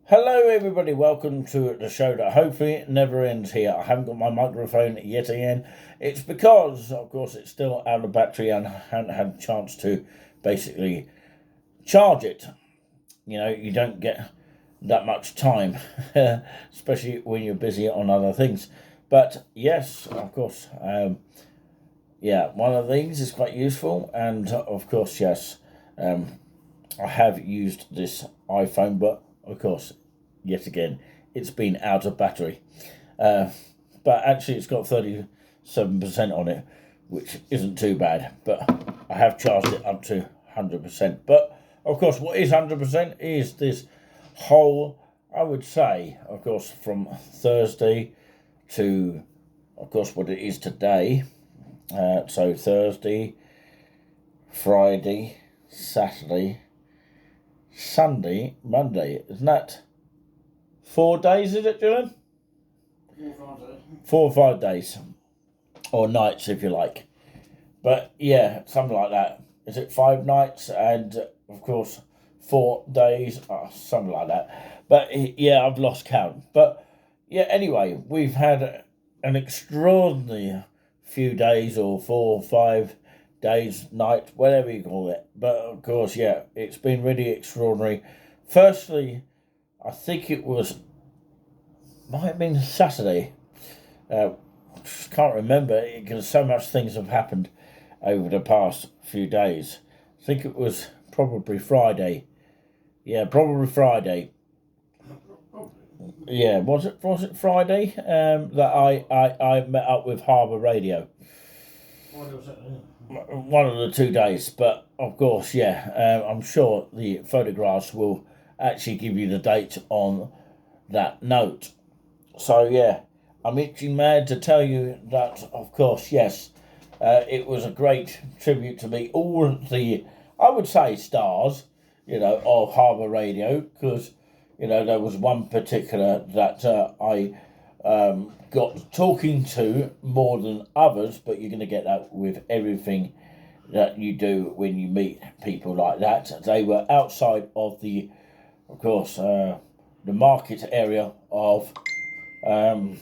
Hello, everybody. Welcome to the show that hopefully never ends here. I haven't got my microphone yet again. It's because, of course, it's still out of battery and I haven't had a chance to basically charge it. You know, you don't get that much time, especially when you're busy on other things. But yes, of course, yeah, one of these is quite useful. And of course, yes, um, I have used this iPhone, but of course, yet again, it's been out of battery. Uh, but actually, it's got 37% on it, which isn't too bad. But I have charged it up to 100%. But of course, what is 100% is this whole, I would say, of course, from Thursday to, of course, what it is today. So Thursday, Friday, Saturday, Sunday, Monday. Isn't that 4 days, is it, Julian? 4 5 days. 4 or 5 days. Or nights, if you like. But yeah, something like that. Is it 5 nights and, of course, 4 days? Something like that. But yeah, I've lost count. But yeah, anyway, we've had an extraordinary few days or 4 or 5 days, night, whatever you call it. But of course, yeah, it's been really extraordinary. Firstly, I think it was, might have been Saturday. Uh, just can't remember because so much things have happened over the past few days. I think it was probably Friday. Yeah, probably Friday. Yeah, was it Friday that I met up with Harbour Radio? One of the 2 days, but of course, yeah, I'm sure the photographs will actually give you the date on that note. So yeah, I'm itching mad to tell you that, of course, yes, it was a great tribute to me. All the, I would say, stars, of Harbour Radio, because, there was one particular that I got talking to more than others, but you're going to get that with everything that you do when you meet people like that. They were outside of the, of course, the market area of, um,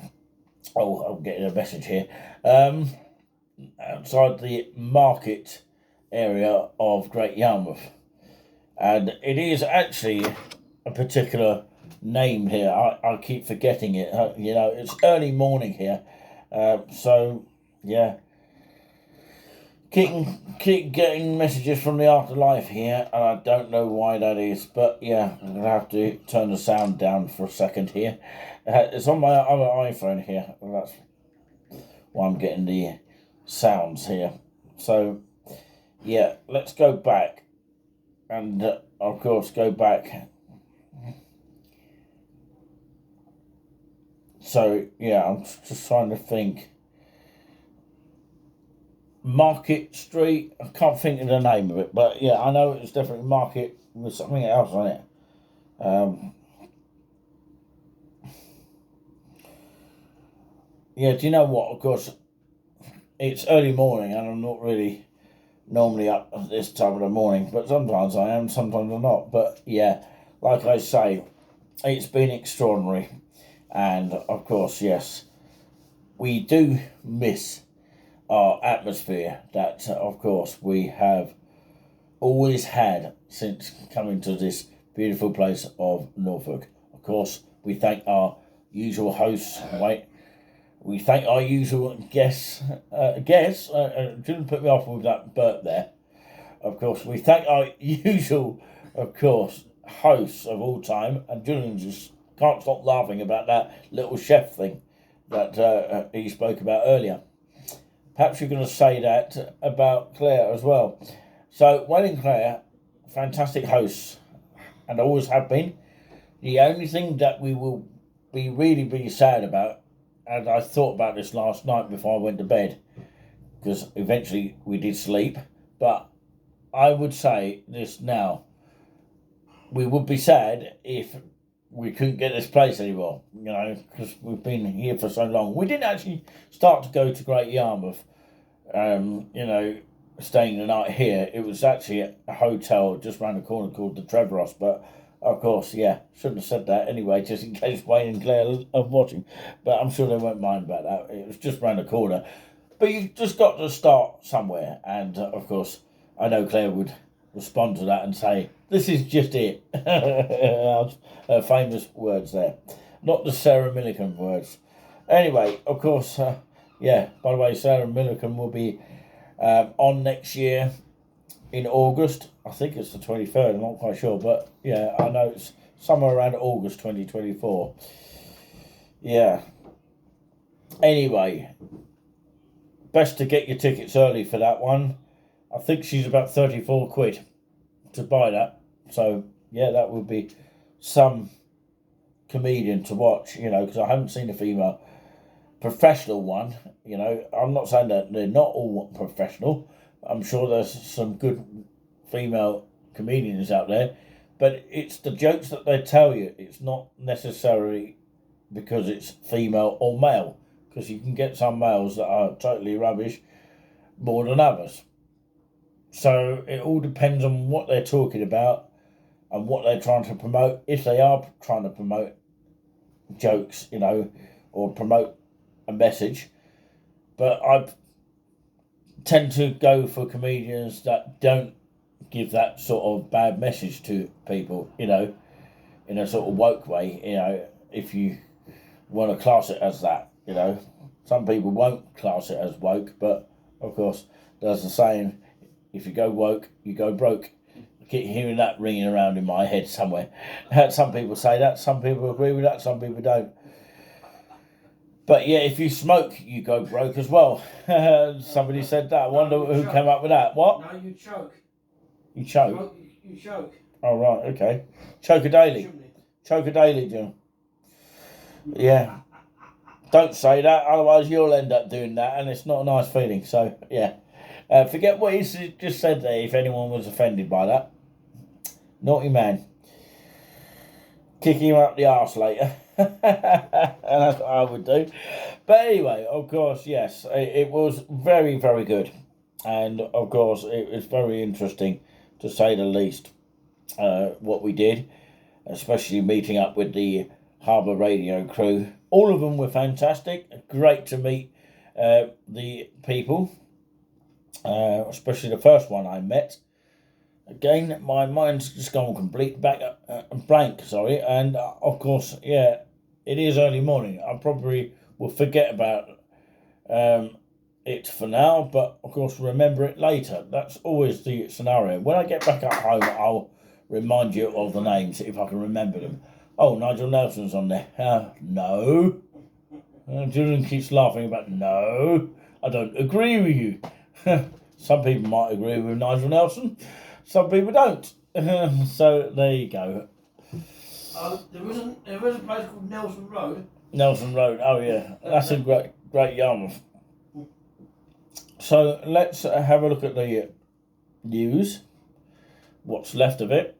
I'm getting a message here, outside the market area of Great Yarmouth. And it is actually a particular name here. I keep forgetting it. It's early morning here. So, yeah. Keep getting messages from the afterlife here, and I don't know why that is. But, yeah, I'm going to have to turn the sound down for a second here. It's on my other iPhone here. That's why I'm getting the sounds here. So, yeah, let's go back. And, of course, go back. So, yeah, I'm just trying to think. Market Street, I can't think of the name of it, but yeah, I know it's definitely Market with something else on it. Yeah, do you know what? Of course, it's early morning and I'm not really normally up at this time of the morning, but sometimes I am, sometimes I'm not. But yeah, like I say, it's been extraordinary. And of course, yes, we do miss our atmosphere that, of course, we have always had since coming to this beautiful place of Norfolk. Of course, we thank our usual hosts. Wait, we thank our usual guests. Didn't put me off with that burp there. Of course, we thank our usual, of course, hosts of all time. And Julian just can't stop laughing about that little chef thing that he spoke about earlier. Perhaps you're going to say that about Claire as well. So, Wayne and Claire, fantastic hosts, and always have been. The only thing that we will be really sad about, and I thought about this last night before I went to bed, because eventually we did sleep, but I would say this now. We would be sad if we couldn't get this place anymore, because we've been here for so long. We didn't actually start to go to Great Yarmouth, staying the night here. It was actually a hotel just round the corner called the Trevoros, but Of course, yeah. Shouldn't have said that anyway, just in case Wayne and Claire are watching. But I'm sure they won't mind about that. It was just round the corner. But you just got to start somewhere. And of course, I know Claire would respond to that and say, "This is just it." Her famous words there. Not the Sarah Millican words. Anyway, of course, yeah, by the way, Sarah Millican will be on next year in August. I think it's the 23rd, I'm not quite sure, but yeah, I know it's somewhere around August 2024. Yeah. Anyway, best to get your tickets early for that one. I think she's about 34 quid to buy that. So, yeah, that would be some comedian to watch, because I haven't seen a female professional one. I'm not saying that they're not all professional. I'm sure there's some good female comedians out there, but it's the jokes that they tell you. It's not necessarily because it's female or male, because you can get some males that are totally rubbish more than others. So it all depends on what they're talking about and what they're trying to promote. If they are trying to promote jokes, or promote a message. But I tend to go for comedians that don't give that sort of bad message to people, in a sort of woke way, if you want to class it as that, Some people won't class it as woke, but of course, there's the saying, if you go woke, you go broke. I keep hearing that ringing around in my head somewhere. Some people say that, some people agree with that, some people don't. But yeah, if you smoke, you go broke as well. Somebody said that. I wonder who came up with that. What? No, you choke. You choke? You choke. Oh, right, okay. Choke a daily. Choke a daily, Jim. Yeah. Don't say that, otherwise you'll end up doing that, and it's not a nice feeling. So, yeah. Forget what he just said there, if anyone was offended by that. Naughty man. Kicking him up the arse later. And that's what I would do. But anyway, of course, yes, it was very, very good. And of course, it was very interesting, to say the least, what we did, especially meeting up with the Harbour Radio crew. All of them were fantastic. Great to meet the people, especially the first one I met. Again, my mind's just gone complete blank, sorry, and of course, yeah, it is early morning. I probably will forget about it for now, but of course, remember it later. That's always the scenario. When I get back at home, I'll remind you of the names if I can remember them. Oh, Nigel Nelson's on there. No. Julian keeps laughing about no. I don't agree with you. Some people might agree with Nigel Nelson. Some people don't. So there you go. There is a place called Nelson Road. Nelson Road. Oh yeah, that's a great Yarmouth. So let's have a look at the news. What's left of it?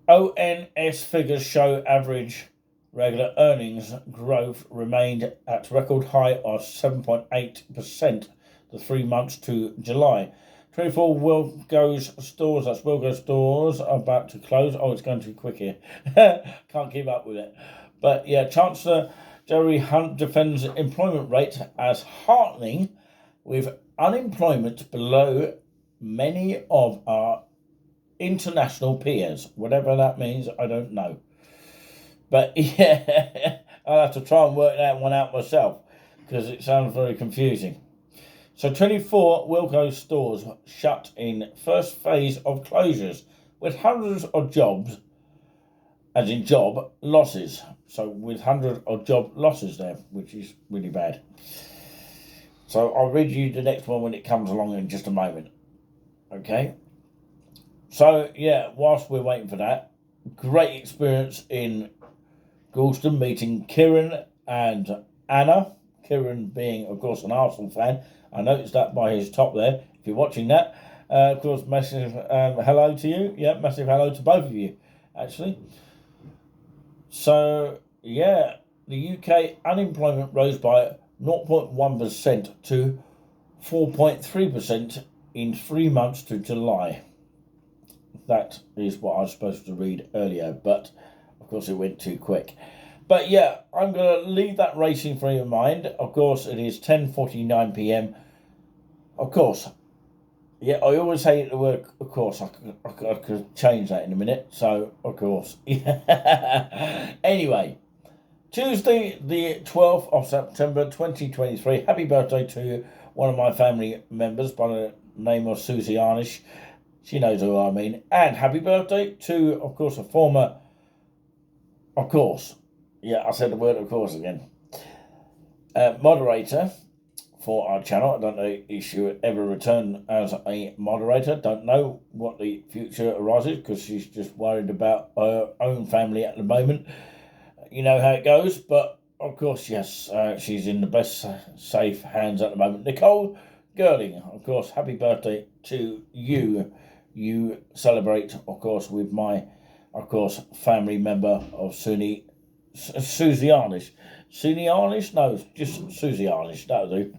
ONS figures show average regular earnings growth remained at record high of 7.8% the 3 months to July. 24 Wilko's stores, that's Wilko stores, are about to close. Oh, it's going too quick here. Can't keep up with it. But yeah, Chancellor Jerry Hunt defends employment rate as heartening, with unemployment below many of our international peers. Whatever that means, I don't know. But yeah, I'll have to try and work that one out myself, because it sounds very confusing. So 24 Wilko stores shut in first phase of closures, with hundreds of jobs, as in job losses. So with hundreds of job losses there, which is really bad. So I'll read you the next one when it comes along in just a moment. Okay? So yeah, whilst we're waiting for that, great experience in Galston, meeting Kieran and Anna. Kieran being, of course, an Arsenal fan. I noticed that by his top there. If you're watching that, of course, massive hello to you. Yeah, massive hello to both of you, actually. So, yeah, the UK unemployment rose by 0.1% to 4.3% in 3 months to July. that is what I was supposed to read earlier, but of course it went too quick. But yeah, I'm going to leave that racing for your mind. Of course, it is 10:49 p.m. Of course, yeah, I always say the word, of course. I could change that in a minute. So, of course. Anyway, Tuesday, the 12th of September 2023. Happy birthday to one of my family members by the name of Susie Arnish. She knows who I mean. And happy birthday to, of course, a former, of course. Yeah, I said the word of course again. Moderator for our channel. I don't know if she would ever return as a moderator. Don't know what the future arises because she's just worried about her own family at the moment. You know how it goes, but of course, yes, she's in the best safe hands at the moment. Nicole Girling, of course, happy birthday to you. You celebrate, of course, with my, of course, family member of Susie Arnish. Susie Arnish? No, just Susie Arnish. That'll do.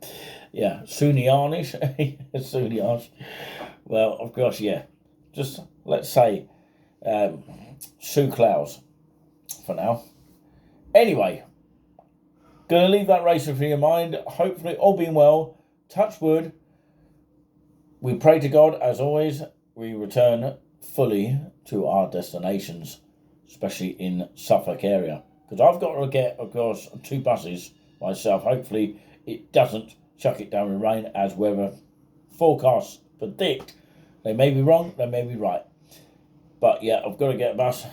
Yeah, Susie Arnish. Susie Arnish. Well, of course, yeah. Just let's say Sue Clowes for now. Anyway, gonna leave that racing for your mind. Hopefully, all being well. Touch wood. We pray to God as always. We return fully to our destinations, especially in Suffolk area. Because I've got to get, of course, 2 buses myself. Hopefully it doesn't chuck it down with rain as weather forecasts predict. They may be wrong, they may be right. But yeah, I've got to get a bus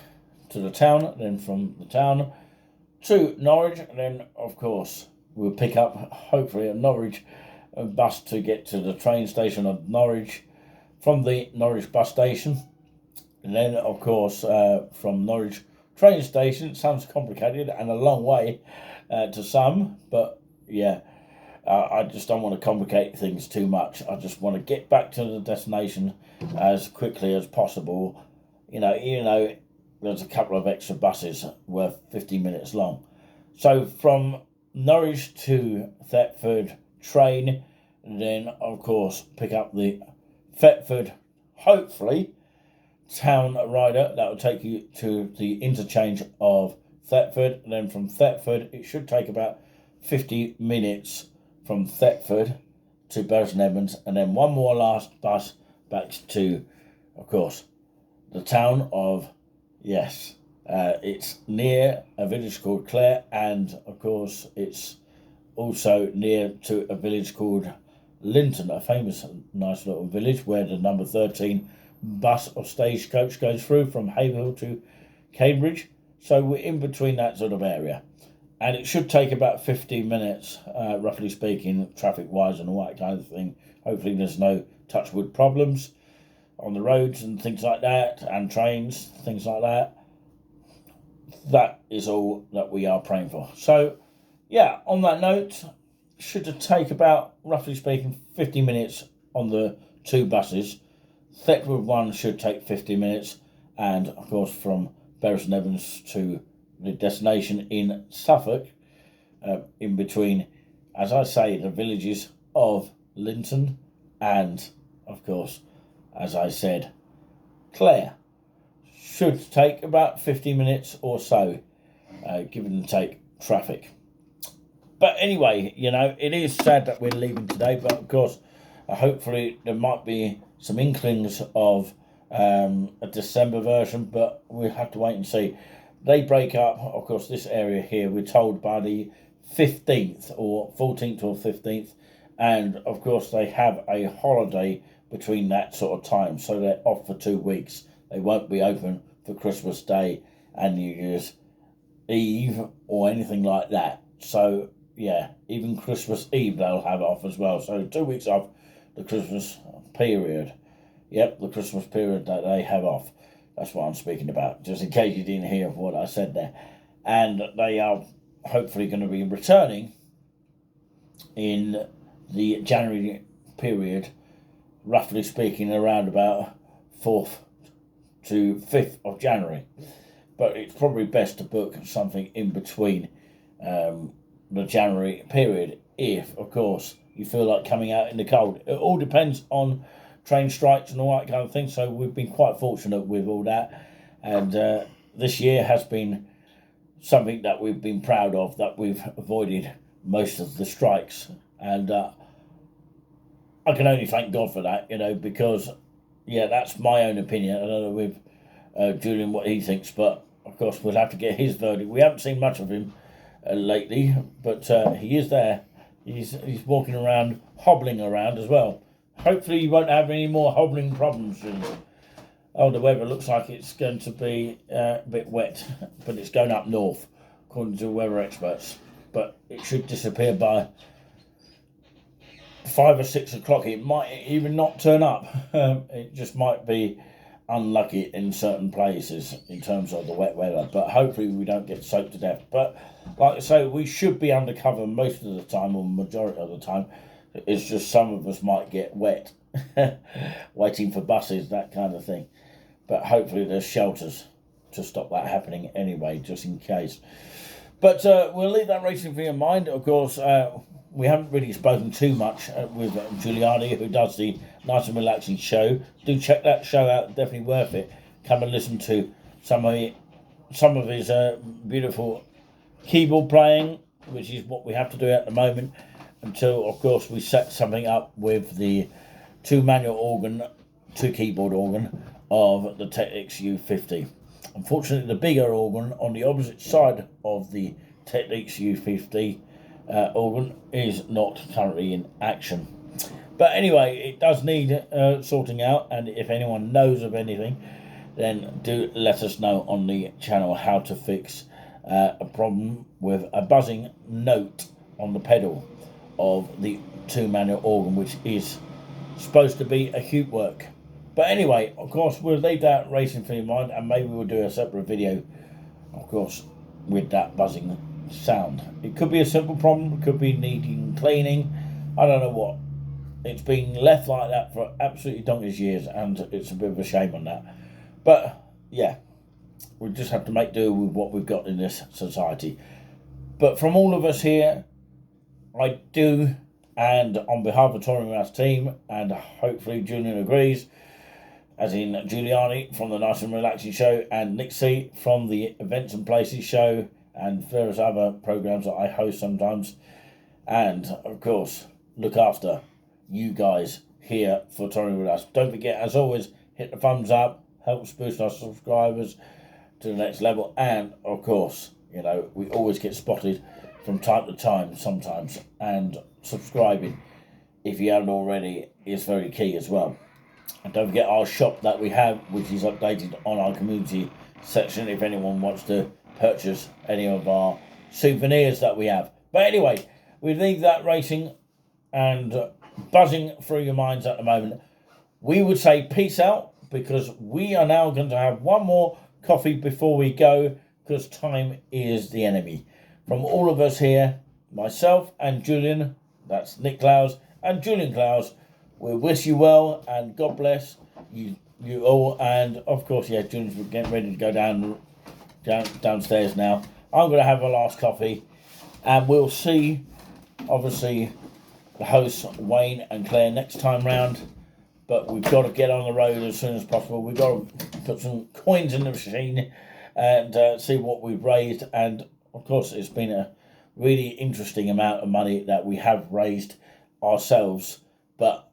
to the town, then from the town to Norwich, and then, of course, we'll pick up, hopefully, a Norwich bus to get to the train station of Norwich from the Norwich bus station. And then, of course, from Norwich train station, it sounds complicated and a long way to some, but yeah, I just don't want to complicate things too much. I just want to get back to the destination as quickly as possible. You know, even though there's a couple of extra buses worth 50 minutes long. So from Norwich to Thetford train, and then, of course, pick up the Thetford, hopefully, town rider that will take you to the interchange of Thetford, and then from Thetford it should take about 50 minutes from Thetford to Bury St Edmunds, and then one more last bus back to, of course, the town of, yes, it's near a village called Clare, and of course it's also near to a village called Linton, a famous nice little village where the number 13 bus or stagecoach goes through from Haverhill to Cambridge. So we're in between that sort of area, and it should take about 15 minutes, roughly speaking, traffic wise and all that kind of thing. Hopefully there's no touch wood problems on the roads and things like that, and trains, things like that. That is all that we are praying for. So yeah, on that note, should take about, roughly speaking, 50 minutes on the 2 buses. Thetford one should take 50 minutes, and of course from Bury St Edmunds to the destination in Suffolk, in between, as I say, the villages of Linton and, of course, as I said, Clare. Should take about 50 minutes or so, give and take traffic. But anyway, you know, it is sad that we're leaving today, but of course, hopefully there might be some inklings of a December version, but we'll have to wait and see. They break up, of course, this area here, we're told, by the 15th or 14th or 15th, and of course they have a holiday between that sort of time, so they're off for 2 weeks. They won't be open for Christmas Day and New Year's Eve or anything like that. So yeah, even Christmas Eve they'll have off as well. So 2 weeks off the Christmas period. Yep, the Christmas period that they have off. That's what I'm speaking about, just in case you didn't hear what I said there. And they are hopefully going to be returning in the January period, roughly speaking, around about 4th to 5th of January. But it's probably best to book something in between the January period if, of course, you feel like coming out in the cold. It all depends on train strikes and all that kind of thing. So we've been quite fortunate with all that. And this year has been something that we've been proud of, that we've avoided most of the strikes. And I can only thank God for that, because, that's my own opinion. I don't know with Julian what he thinks, but of course we'll have to get his verdict. We haven't seen much of him lately, but he is there. He's walking around, hobbling around as well. Hopefully you won't have any more hobbling problems, Julian. Oh, the weather looks like it's going to be a bit wet, but it's going up north, according to weather experts. But it should disappear by 5 or 6 o'clock. It might even not turn up. It just might be unlucky in certain places in terms of the wet weather. But hopefully we don't get soaked to death. But like I say, we should be under cover most of the time, or majority of the time. It's just some of us might get wet, waiting for buses, that kind of thing. But hopefully there's shelters to stop that happening anyway, just in case. But we'll leave that racing for your mind. Of course, we haven't really spoken too much with Giuliani, who does the Nice and Relaxing show. Do check that show out, definitely worth it. Come and listen to some of his beautiful keyboard playing, which is what we have to do at the moment, until, of course, we set something up with the two keyboard organ of the Technics U50. Unfortunately, the bigger organ on the opposite side of the Technics U50 organ is not currently in action. But anyway, it does need sorting out, and if anyone knows of anything, then do let us know on the channel how to fix a problem with a buzzing note on the pedal of the two-manual organ, which is supposed to be a cute work. But anyway, of course, we'll leave that racing for your mind, and maybe we'll do a separate video, of course, with that buzzing sound. It could be a simple problem, it could be needing cleaning, I don't know what. It's been left like that for absolutely donkey's years, and it's a bit of a shame on that. But, yeah, we just have to make do with what we've got in this society. But from all of us here, I do, and on behalf of Touring With Us team, and hopefully Julian agrees, as in Giuliani from the Nice and Relaxing show, and Nixie from the Events and Places show, and various other programs that I host sometimes. And, of course, look after you guys here for Touring With Us. Don't forget, as always, hit the thumbs up, helps boost our subscribers to the next level. And, of course, we always get spotted from time to time sometimes. And subscribing, if you haven't already, is very key as well. And don't forget our shop that we have, which is updated on our community section if anyone wants to purchase any of our souvenirs that we have. But anyway, we leave that racing and buzzing through your minds at the moment. We would say peace out, because we are now going to have one more coffee before we go, because time is the enemy. From all of us here, myself and Julian, that's Nick Clowes and Julian Clowes, we wish you well, and God bless you all. And of course, Julian's getting ready to go downstairs now. I'm going to have a last coffee, and we'll see, obviously, the hosts Wayne and Claire next time round. But we've got to get on the road as soon as possible. We've got to put some coins in the machine and see what we've raised. And of course, it's been a really interesting amount of money that we have raised ourselves. But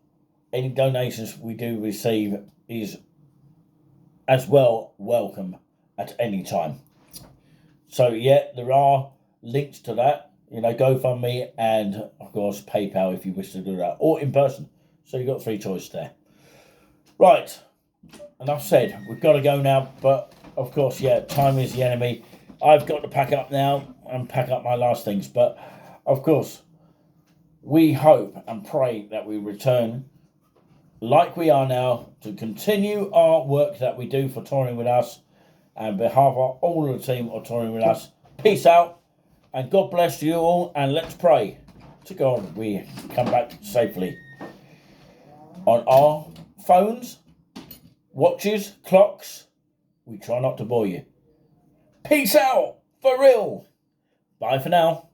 any donations we do receive is as well welcome at any time. So there are links to that, GoFundMe and of course PayPal if you wish to do that, or in person. So you've got 3 choices there. Right, enough said. We've got to go now, but of course, time is the enemy. I've got to pack up now and pack up my last things, but of course, we hope and pray that we return like we are now to continue our work that we do for Touring With Us. And on behalf of all of the team of Touring With Us, peace out, and God bless you all, and let's pray to God we come back safely. On our phones, watches, clocks, we try not to bore you. Peace out, for real. Bye for now.